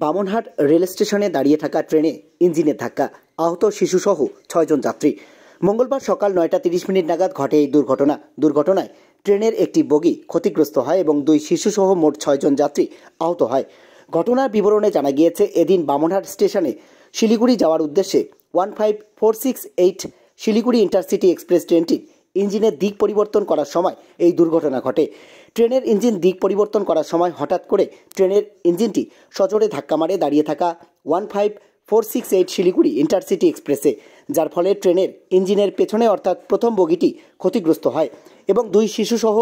Bamanhat rail স্টেশনে দাঁড়িয়ে থাকা ট্রেনে ইঞ্জিনের ধাক্কা, আহত শিশুসহ 6 জন যাত্রী। মঙ্গলবার সকাল 9টা 30 মিনিট নাগাদ ঘটে এই দুর্ঘটনায় ট্রেনের একটি বগি ক্ষতিগ্রস্ত হয় এবং 2 শিশুসহ মোট 6 জন যাত্রী আহত হয়। ঘটনার বিবরণে জানা গিয়েছে, এদিন বামনহাট স্টেশনে শিলিগুড়ি যাওয়ার উদ্দেশ্যে 15468 শিলিগুড়ি ইন্টারসিটি এক্সপ্রেস ট্রেনটি ইঞ্জিনের দিক পরিবর্তন করার সময় এই দুর্ঘটনা ঘটে। ট্রেনের ইঞ্জিন দিক পরিবর্তন করার সময় হঠাৎ করে ট্রেনের ইঞ্জিনটি সজোরে ধাক্কা মারে দাঁড়িয়ে থাকা 15468 শিলিগুড়ি ইন্টারসিটি এক্সপ্রেসে, যার ফলে ট্রেনের ইঞ্জিনের পেছনে অর্থাৎ প্রথম বগিটি ক্ষতিগ্রস্ত হয় এবং 2 শিশুসহ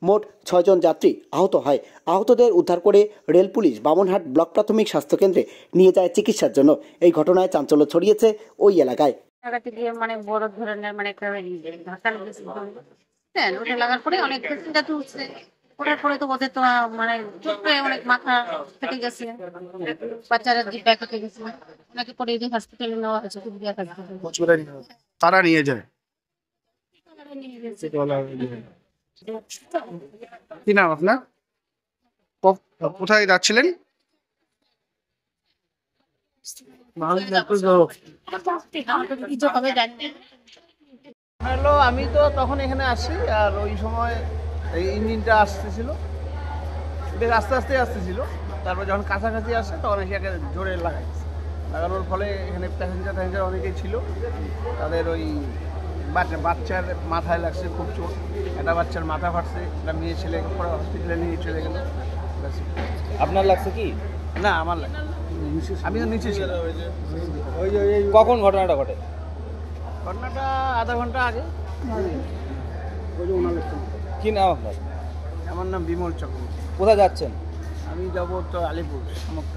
মোট 6 জন যাত্রী আহত হয়। আহতদের উদ্ধার করে রেল পুলিশ বামনহাট ব্লক প্রাথমিক স্বাস্থ্যকেন্দ্রে নিয়ে যায় চিকিৎসার জন্য। এই ঘটনায় চাঞ্চল্য ছড়িয়েছে ওই এলাকায়। মানে বড় ধরনের মানে একটা ধাক্কা লেগেছিল, হ্যাঁ, ওটা লাগার পরে অনেক যাত্রী উঠছে। ওঠার পরে তো ওদের তো মানে চোখে অনেক মাথা ফেটে গেছে, বাচ্চারা জিব্বা কেটে গেছে, ওনাকে পরে এই হসপিটালে নেওয়া হয়েছে, কুচবিহার হাসপাতালে। তারা নিয়ে যায়। কি নাম আপনার? কোথায় যাচ্ছিলেন? আমি তো তখন এখানে আসি, আর ওই সময় এই ইঞ্জিনটা আসতেছিল, বেশ আস্তে আস্তে আসতেছিল। তারপর যখন কাছাকাছি আসে তখন এসে জোরে লাগানোর ফলে এখানে প্যাসেঞ্জার অনেকেই ছিল। তাদের ওই বাচ্চার মাথায় লাগছে খুব চোট, একটা বাচ্চার মাথা ফাটছে, একটা মেয়ে ছেলে পরে হসপিটালে নিয়ে চলে গেল। আপনার লাগছে কি? না, আমার লাগে, আমি তো নিচে ছিলাম। কখন ঘটনাটা ঘটে? ঘটনাটা আধা ঘন্টা আগে। কি নাম আপনার? আমার নাম বিমল চক্রবর্তী। কোথায় যাচ্ছেন? আমি যাবো তো আলিপুর সমুদ্র।